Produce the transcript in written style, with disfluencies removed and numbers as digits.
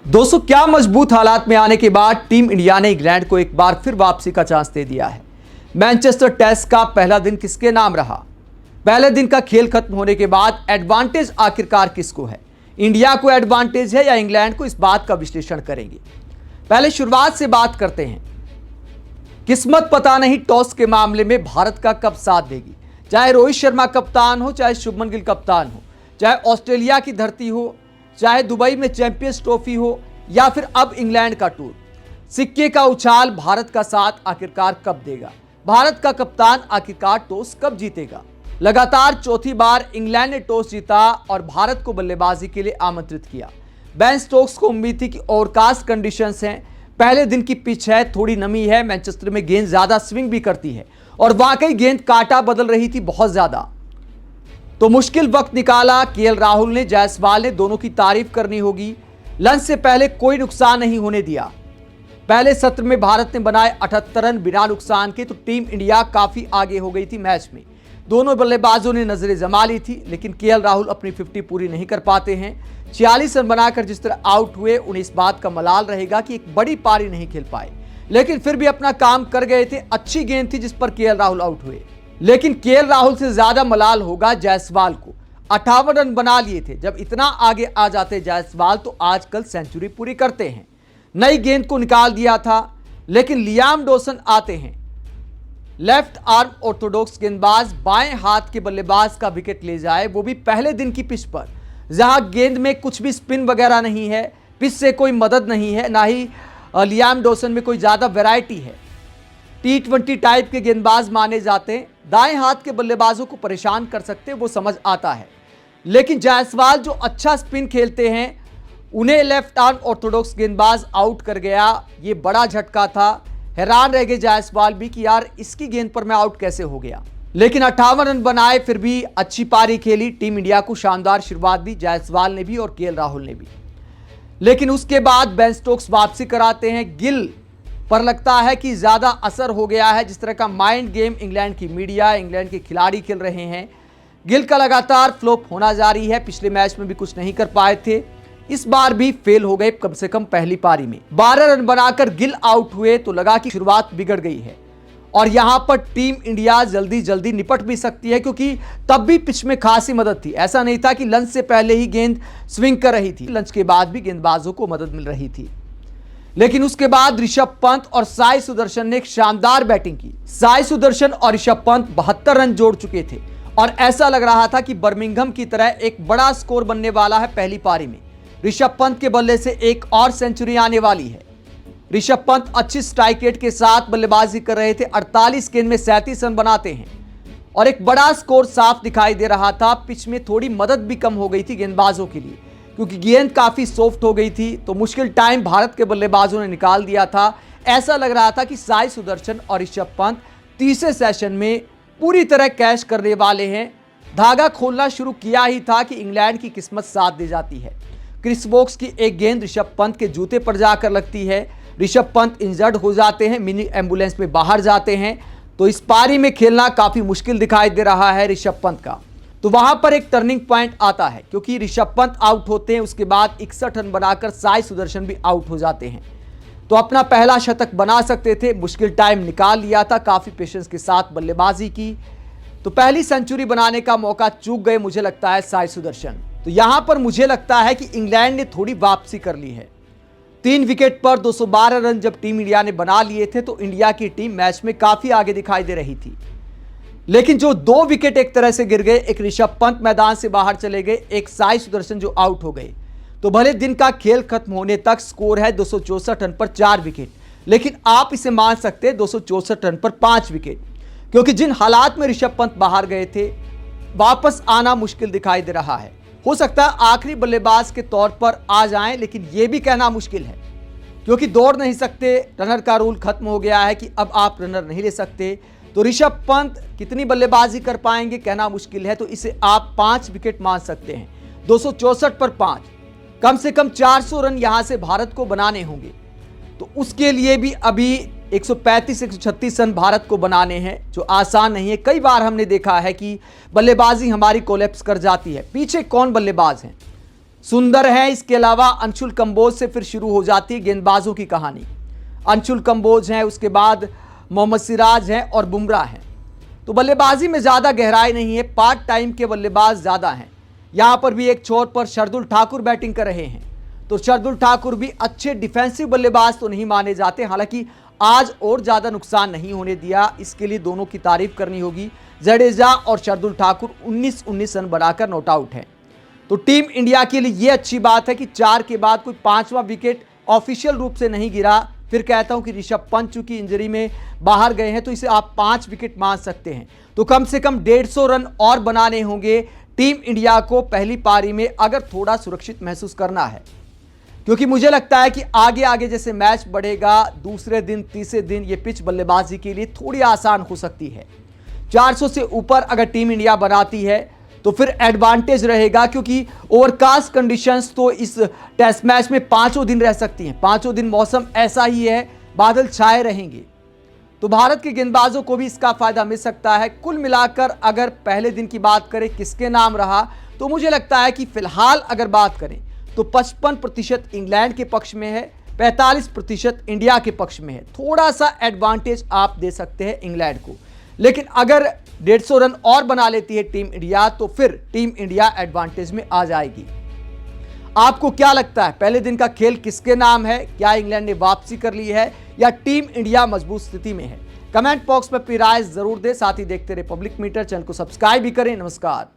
दोस्तों, क्या मजबूत हालात में आने के बाद टीम इंडिया ने इंग्लैंड को एक बार फिर वापसी का चांस दे दिया है। मैनचेस्टर टेस्ट का पहला दिन किसके नाम रहा? पहले दिन का खेल खत्म होने के बाद एडवांटेज आखिरकार किसको है? इंडिया को एडवांटेज है या इंग्लैंड को? इस बात का विश्लेषण करेंगे। पहले शुरुआत से बात करते हैं। किस्मत पता नहीं टॉस के मामले में भारत का कब साथ देगी। चाहे रोहित शर्मा कप्तान हो, चाहे शुभमन गिल कप्तान हो, चाहे ऑस्ट्रेलिया की धरती हो, चाहे दुबई में चैंपियंस ट्रॉफी हो या फिर अब इंग्लैंड का टूर, सिक्के का उछाल भारत का साथ आखिरकार कब देगा? भारत का कप्तान आखिरकार टॉस कब जीतेगा? लगातार चौथी बार इंग्लैंड ने टॉस जीता और भारत को बल्लेबाजी के लिए आमंत्रित किया। बेन स्टोक्स को उम्मीद थी कि ओवरकास्ट कंडीशंस हैं, पहले दिन की पिच है, थोड़ी नमी है, मैनचेस्टर में गेंद ज्यादा स्विंग भी करती है और वाकई गेंद कांटा बदल रही थी बहुत ज्यादा। तो मुश्किल वक्त निकाला केएल राहुल ने, जायसवाल ने, दोनों की तारीफ करनी होगी। लंच से पहले कोई नुकसान नहीं होने दिया। पहले सत्र में भारत ने बनाए 78 रन बिना नुकसान के, तो टीम इंडिया काफी आगे हो गई थी मैच में। दोनों बल्लेबाजों ने नजरें जमा ली थी, लेकिन केएल राहुल अपनी 50 पूरी नहीं कर पाते हैं। 46 रन बनाकर जिस तरह आउट हुए, उन्हें इस बात का मलाल रहेगा कि एक बड़ी पारी नहीं खेल पाए, लेकिन फिर भी अपना काम कर गए थे। अच्छी गेंद थी जिस पर केएल राहुल आउट हुए, लेकिन केएल राहुल से ज्यादा मलाल होगा जायसवाल को। 58 रन बना लिए थे। जब इतना आगे आ जाते जायसवाल तो आजकल सेंचुरी पूरी करते हैं। नई गेंद को निकाल दिया था, लेकिन लियाम डॉसन आते हैं, लेफ्ट आर्म ऑर्थोडॉक्स गेंदबाज, बाएं हाथ के बल्लेबाज का विकेट ले जाए, वो भी पहले दिन की पिच पर, जहां गेंद में कुछ भी स्पिन वगैरह नहीं है, पिच से कोई मदद नहीं है, ना ही लियाम डॉसन में कोई ज्यादा वैरायटी है। T20 टाइप के गेंदबाज माने जाते हैं, दाएं हाथ के बल्लेबाजों को परेशान कर सकते हैं, वो समझ आता है। लेकिन जायसवाल जो अच्छा स्पिन खेलते हैं, उन्हें लेफ्ट आर्म ऑर्थोडॉक्स गेंदबाज आउट कर गया। ये बड़ा झटका था। हैरान रह गए जायसवाल भी कि यार इसकी गेंद पर मैं आउट कैसे हो गया। लेकिन 58 रन बनाए, फिर भी अच्छी पारी खेली। टीम इंडिया को शानदार शुरुआत दी जायसवाल ने भी और केएल राहुल ने भी। लेकिन उसके बाद बेन स्टोक्स वापसी कराते हैं। गिल पर लगता है कि ज्यादा असर हो गया है। जिस तरह का माइंड गेम इंग्लैंड की मीडिया, इंग्लैंड के खिलाड़ी खेल रहे हैं, गिल का लगातार फ्लॉप होना जारी है। पिछले मैच में भी कुछ नहीं कर पाए थे, इस बार भी फेल हो गए, कम से कम पहली पारी में। 12 रन बनाकर गिल आउट हुए तो लगा कि शुरुआत बिगड़ गई है और यहां पर टीम इंडिया जल्दी जल्दी निपट भी सकती है, क्योंकि तब भी पिच में खासी मदद थी। ऐसा नहीं था कि लंच से पहले ही गेंद स्विंग कर रही थी, लंच के बाद भी गेंदबाजों को मदद मिल रही थी। लेकिन उसके बाद ऋषभ पंत और साई सुदर्शन ने एक शानदार बैटिंग की। साई सुदर्शन और ऋषभ पंत 72 रन जोड़ चुके थे और ऐसा लग रहा था कि बर्मिंघम की तरह एक बड़ा स्कोर बनने वाला है पहली पारी में। ऋषभ पंत के बल्ले से एक और सेंचुरी आने वाली है। ऋषभ पंत अच्छी स्ट्राइक रेट के साथ बल्लेबाजी कर रहे थे। 48 गेंद में 37 रन बनाते हैं और एक बड़ा स्कोर साफ दिखाई दे रहा था। पिच में थोड़ी मदद भी कम हो गई थी गेंदबाजों के लिए, क्योंकि गेंद काफी सॉफ्ट हो गई थी, तो मुश्किल टाइम भारत के बल्लेबाजों ने निकाल दिया था। ऐसा लग रहा था कि साई सुदर्शन और ऋषभ पंत तीसरे सेशन में पूरी तरह कैच करने वाले हैं। धागा खोलना शुरू किया ही था कि इंग्लैंड की किस्मत साथ दे जाती है। क्रिस वोक्स की एक गेंद ऋषभ पंत के जूते पर जाकर लगती है। ऋषभ पंत इंजर्ड हो जाते हैं, मिनी एम्बुलेंस में बाहर जाते हैं, तो इस पारी में खेलना काफी मुश्किल दिखाई दे रहा है ऋषभ पंत का। तो वहां पर एक टर्निंग पॉइंट आता है, क्योंकि ऋषभ पंत आउट होते हैं। उसके बाद 61 रन बनाकर साई सुदर्शन भी आउट हो जाते हैं, तो अपना पहला शतक बना सकते थे। मुश्किल टाइम निकाल लिया था, काफी पेशेंस के साथ बल्लेबाजी की, तो पहली सेंचुरी बनाने का मौका चूक गए मुझे लगता है साई सुदर्शन। तो यहां पर मुझे लगता है कि इंग्लैंड ने थोड़ी वापसी कर ली है। 3 विकेट पर 212 रन जब टीम इंडिया ने बना लिए थे, तो इंडिया की टीम मैच में काफी आगे दिखाई दे रही थी। लेकिन जो 2 विकेट एक तरह से गिर गए, एक ऋषभ पंत मैदान से बाहर चले गए, एक साई सुदर्शन जो आउट हो गए, तो भले दिन का खेल खत्म होने तक स्कोर है 264 रन पर 4 विकेट, लेकिन आप इसे मान सकते हैं 264 रन पर 5 विकेट, क्योंकि जिन हालात में ऋषभ पंत बाहर गए थे, वापस आना मुश्किल दिखाई दे रहा है। हो सकता है आखिरी बल्लेबाज के तौर पर आ जाएं, लेकिन यह भी कहना मुश्किल है, क्योंकि दौड़ नहीं सकते। रनर का रूल खत्म हो गया है कि अब आप रनर नहीं ले सकते। तो ऋषभ पंत कितनी बल्लेबाजी कर पाएंगे कहना मुश्किल है, तो इसे आप 5 विकेट मान सकते हैं। 264 पर 5, कम से कम 400 रन यहां से भारत को बनाने होंगे, तो उसके लिए भी अभी 135-136 रन भारत को बनाने हैं, जो आसान नहीं है। कई बार हमने देखा है कि बल्लेबाजी हमारी कोलैप्स कर जाती है। पीछे कौन बल्लेबाज हैं? सुंदर है। इसके अलावा अंशुल कंबोज से फिर शुरू हो जाती है गेंदबाजों की कहानी। अंशुल कंबोज हैं, उसके बाद मोहम्मद सिराज हैं और बुमराह हैं। तो बल्लेबाजी में ज़्यादा गहराई नहीं है, पार्ट टाइम के बल्लेबाज ज़्यादा हैं। यहां पर भी एक छोर पर शार्दुल ठाकुर बैटिंग कर रहे हैं। तो शार्दुल ठाकुर भी अच्छे डिफेंसिव बल्लेबाज तो नहीं माने जाते, हालांकि आज और ज़्यादा नुकसान नहीं होने दिया, इसके लिए दोनों की तारीफ करनी होगी। जडेजा और शार्दुल ठाकुर 19-19 रन बनाकर नॉट आउट हैं। तो टीम इंडिया के लिए यह अच्छी बात है कि 4 के बाद कोई 5वां विकेट ऑफिशियल रूप से नहीं गिरा। फिर कहता हूं कि ऋषभ पंत चूंकि इंजरी में बाहर गए हैं तो इसे आप 5 विकेट मान सकते हैं। तो कम से कम 150 रन और बनाने होंगे टीम इंडिया को पहली पारी में, अगर थोड़ा सुरक्षित महसूस करना है। क्योंकि मुझे लगता है कि आगे आगे जैसे मैच बढ़ेगा, दूसरे दिन तीसरे दिन ये पिच बल्लेबाजी के लिए थोड़ी आसान हो सकती है। 400 से ऊपर अगर टीम इंडिया बनाती है तो फिर एडवांटेज रहेगा, क्योंकि ओवरकास्ट कंडीशंस तो इस टेस्ट मैच में 5 दिन रह सकती हैं। 5 दिन मौसम ऐसा ही है, बादल छाए रहेंगे। तो भारत के गेंदबाजों को भी इसका फायदा मिल सकता है। कुल मिलाकर अगर पहले दिन की बात करें किसके नाम रहा, तो मुझे लगता है कि फिलहाल अगर बात करें तो 55% इंग्लैंड के पक्ष में है, 45% इंडिया के पक्ष में है। थोड़ा सा एडवांटेज आप दे सकते हैं इंग्लैंड को, लेकिन अगर 150 रन और बना लेती है टीम इंडिया तो फिर टीम इंडिया एडवांटेज में आ जाएगी। आपको क्या लगता है, पहले दिन का खेल किसके नाम है? क्या इंग्लैंड ने वापसी कर ली है या टीम इंडिया मजबूत स्थिति में है? कमेंट बॉक्स में अपनी राय जरूर दें। साथ ही देखते रहे पब्लिक मीटर, चैनल को सब्सक्राइब भी करें। नमस्कार।